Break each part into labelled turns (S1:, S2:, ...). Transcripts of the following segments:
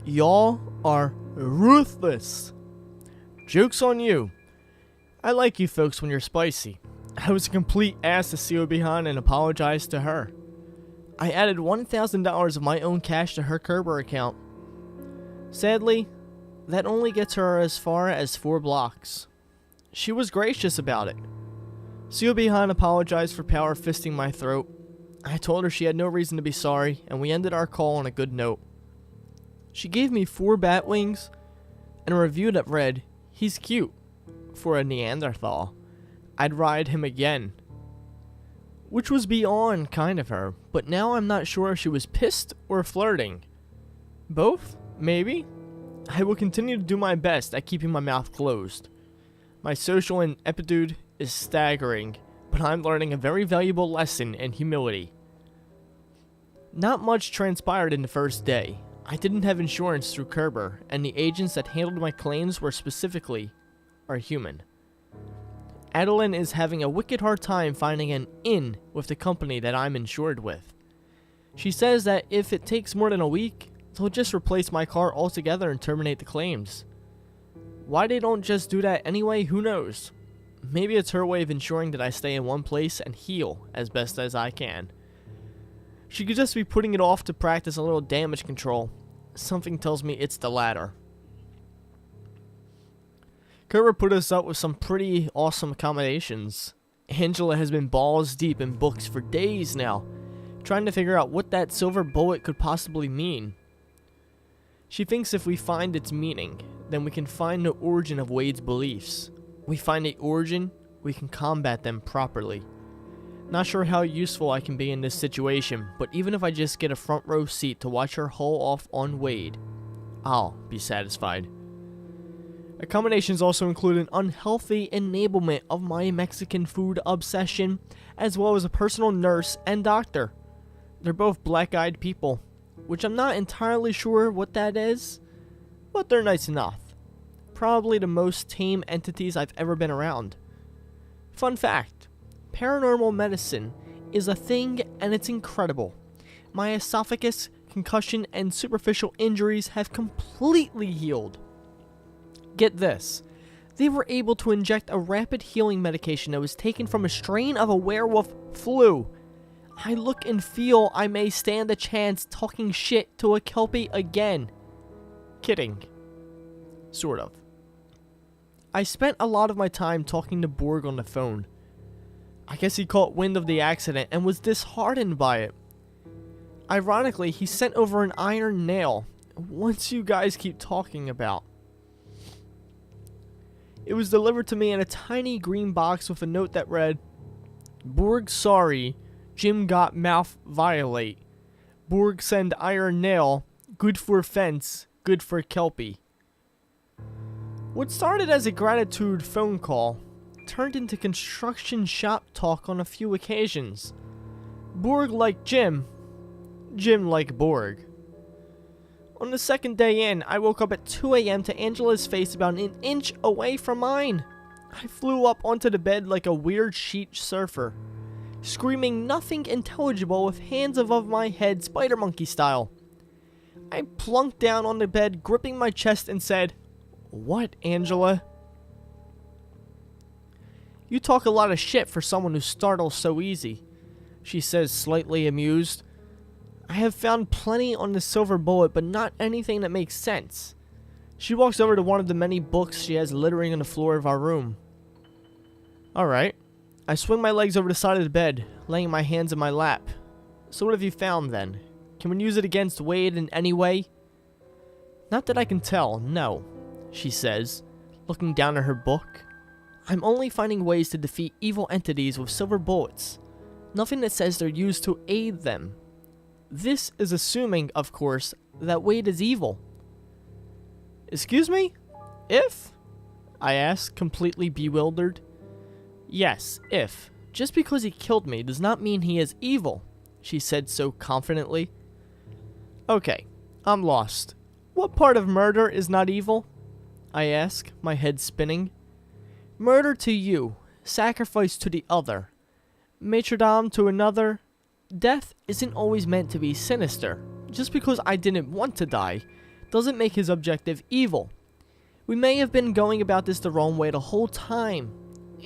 S1: Y'all are ruthless. Joke's on you. I like you folks when you're spicy. I was a complete ass to see her behind and apologize to her. I added $1,000 of my own cash to her Cerber account. Sadly, that only gets her as far as 4 blocks. She was gracious about it. Seal Behind apologized for power fisting my throat. I told her she had no reason to be sorry, and we ended our call on a good note. She gave me 4 bat wings and a review that read, "He's cute for a Neanderthal. I'd ride him again." Which was beyond kind of her, but now I'm not sure if she was pissed or flirting. Both? Maybe? I will continue to do my best at keeping my mouth closed. My social ineptitude is staggering, but I'm learning a very valuable lesson in humility. Not much transpired in the first day. I didn't have insurance through Cerber, and the agents that handled my claims were human. Adeline is having a wicked hard time finding an in with the company that I'm insured with. She says that if it takes more than a week, they'll just replace my car altogether and terminate the claims. Why they don't just do that anyway, who knows? Maybe it's her way of ensuring that I stay in one place and heal as best as I can. She could just be putting it off to practice a little damage control. Something tells me it's the latter. Cerber put us up with some pretty awesome accommodations. Angela has been balls deep in books for days now, trying to figure out what that silver bullet could possibly mean. She thinks if we find its meaning, then we can find the origin of Wade's beliefs. We find the origin, we can combat them properly. Not sure how useful I can be in this situation, but even if I just get a front row seat to watch her haul off on Wade, I'll be satisfied. Accommodations also include an unhealthy enablement of my Mexican food obsession, as well as a personal nurse and doctor. They're both black-eyed people, which I'm not entirely sure what that is, but they're nice enough. Probably the most tame entities I've ever been around. Fun fact, paranormal medicine is a thing and it's incredible. My esophagus, concussion, and superficial injuries have completely healed. Get this, they were able to inject a rapid healing medication that was taken from a strain of a werewolf flu. I look and feel I may stand a chance talking shit to a Kelpie again. Kidding. Sort of. I spent a lot of my time talking to Borg on the phone. I guess he caught wind of the accident and was disheartened by it. Ironically, he sent over an iron nail, once you guys keep talking about. It was delivered to me in a tiny green box with a note that read, "Borg sorry, Jim got mouth violate. Borg send iron nail, good for fence, good for Kelpie." What started as a gratitude phone call turned into construction shop talk on a few occasions. Borg like Jim, Jim like Borg. On the second day in, I woke up at 2 a.m. to Angela's face about an inch away from mine. I flew up onto the bed like a weird sheet surfer, screaming nothing intelligible with hands above my head, spider monkey style. I plunked down on the bed, gripping my chest, and said, "What, Angela?" "You talk a lot of shit for someone who startles so easy," she says, slightly amused. "I have found plenty on the silver bullet, but not anything that makes sense." She walks over to one of the many books she has littering on the floor of our room. Alright. I swing my legs over the side of the bed, laying my hands in my lap. "So what have you found then? Can we use it against Wade in any way?" "Not that I can tell, no," she says, looking down at her book. "I'm only finding ways to defeat evil entities with silver bullets. Nothing that says they're used to aid them. This is assuming, of course, that Wade is evil." "Excuse me? If?" I ask, completely bewildered. "Yes, if. Just because he killed me does not mean he is evil," she said so confidently. "Okay, I'm lost. What part of murder is not evil?" I ask, my head spinning. "Murder to you, sacrifice to the other, martyrdom to another. Death isn't always meant to be sinister. Just because I didn't want to die doesn't make his objective evil. We may have been going about this the wrong way the whole time.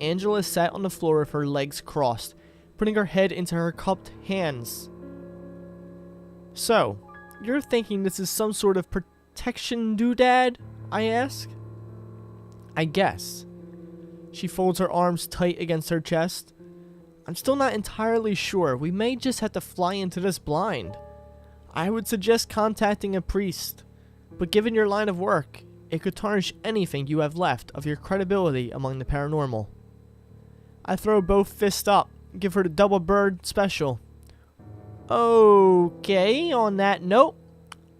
S1: Angela sat on the floor with her legs crossed, putting her head into her cupped hands. So, you're thinking this is some sort of protection doodad? I ask. I guess. She folds her arms tight against her chest. I'm still not entirely sure. We may just have to fly into this blind. I would suggest contacting a priest, but given your line of work, it could tarnish anything you have left of your credibility among the paranormal. I throw both fists up, give her the double bird special. Okay, on that note,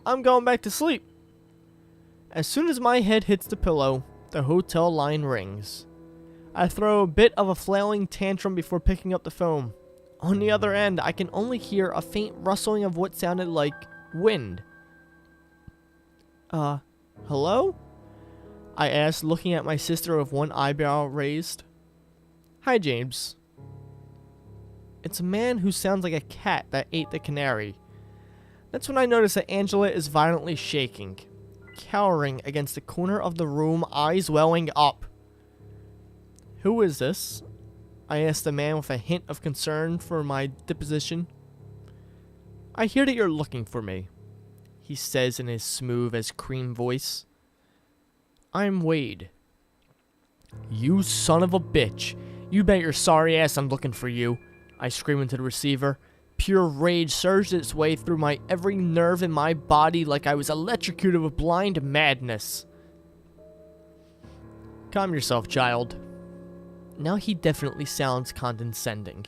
S1: I'm going back to sleep. As soon as my head hits the pillow, the hotel line rings. I throw a bit of a flailing tantrum before picking up the phone. On the other end, I can only hear a faint rustling of what sounded like wind. Hello? I asked, looking at my sister with one eyebrow raised. Hi, James. It's a man who sounds like a cat that ate the canary. That's when I notice that Angela is violently shaking, cowering against the corner of the room, eyes welling up. Who is this? I asked the man with a hint of concern for my disposition. I hear that you're looking for me, he says in his smooth as cream voice. I'm Wade. You son of a bitch. You bet your sorry ass I'm looking for you, I scream into the receiver. Pure rage surged its way through my every nerve in my body like I was electrocuted with blind madness. Calm yourself, child. Now he definitely sounds condescending.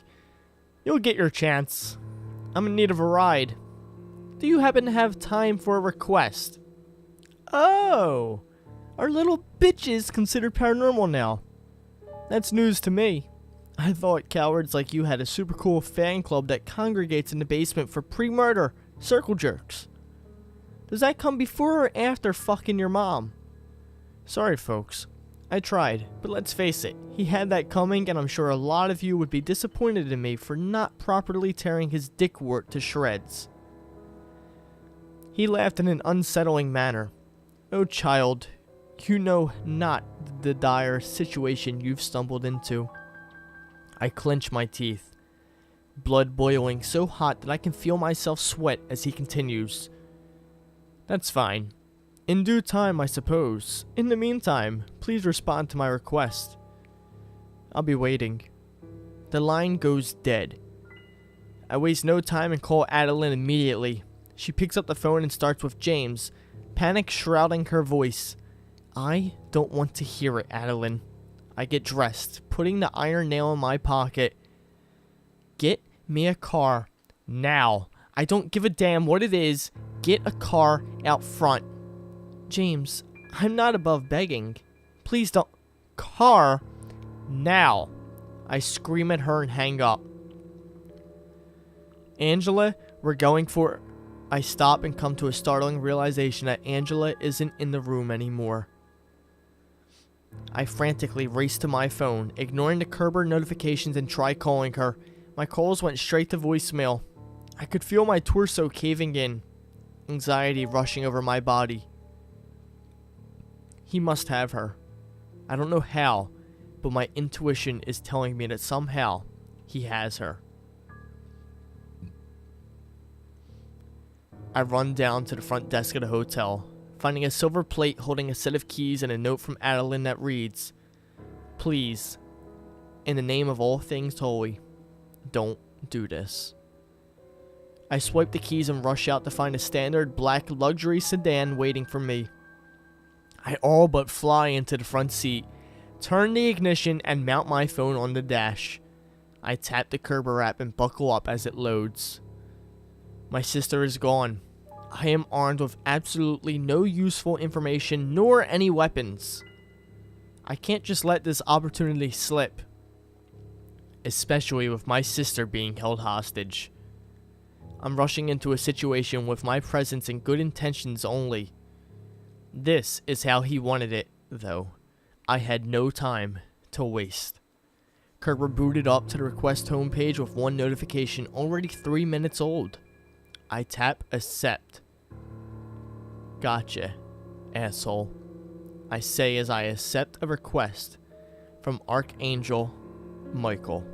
S1: You'll get your chance. I'm in need of a ride. Do you happen to have time for a request? Oh, our little bitch is considered paranormal now. That's news to me. I thought cowards like you had a super cool fan club that congregates in the basement for pre-murder circle jerks. Does that come before or after fucking your mom? Sorry, folks. I tried, but let's face it, he had that coming, and I'm sure a lot of you would be disappointed in me for not properly tearing his dickwort to shreds. He laughed in an unsettling manner. Oh, child, you know not the dire situation you've stumbled into. I clench my teeth, blood boiling so hot that I can feel myself sweat as he continues. That's fine. In due time, I suppose. In the meantime, please respond to my request. I'll be waiting. The line goes dead. I waste no time and call Adeline immediately. She picks up the phone and starts with James, panic shrouding her voice. I don't want to hear it, Adeline. I get dressed, putting the iron nail in my pocket. Get me a car. Now. I don't give a damn what it is. Get a car out front. James, I'm not above begging. Please don't. Car. Now. I scream at her and hang up. Angela, we're going for... I stop and come to a startling realization that Angela isn't in the room anymore. I frantically race to my phone, ignoring the Cerber notifications, and try calling her. My calls went straight to voicemail. I could feel my torso caving in, anxiety rushing over my body. He must have her. I don't know how, but my intuition is telling me that somehow he has her. I run down to the front desk of the hotel, finding a silver plate holding a set of keys and a note from Adeline that reads, "Please, in the name of all things holy, don't do this." I swipe the keys and rush out to find a standard black luxury sedan waiting for me. I all but fly into the front seat, turn the ignition, and mount my phone on the dash. I tap the Cerber app and buckle up as it loads. My sister is gone. I am armed with absolutely no useful information nor any weapons. I can't just let this opportunity slip, especially with my sister being held hostage. I'm rushing into a situation with my presence and good intentions only. This is how he wanted it, though. I had no time to waste. Cerber booted up to the request homepage with one notification already 3 minutes old. I tap accept. Gotcha, asshole. I say as I accept a request from Archangel Michael.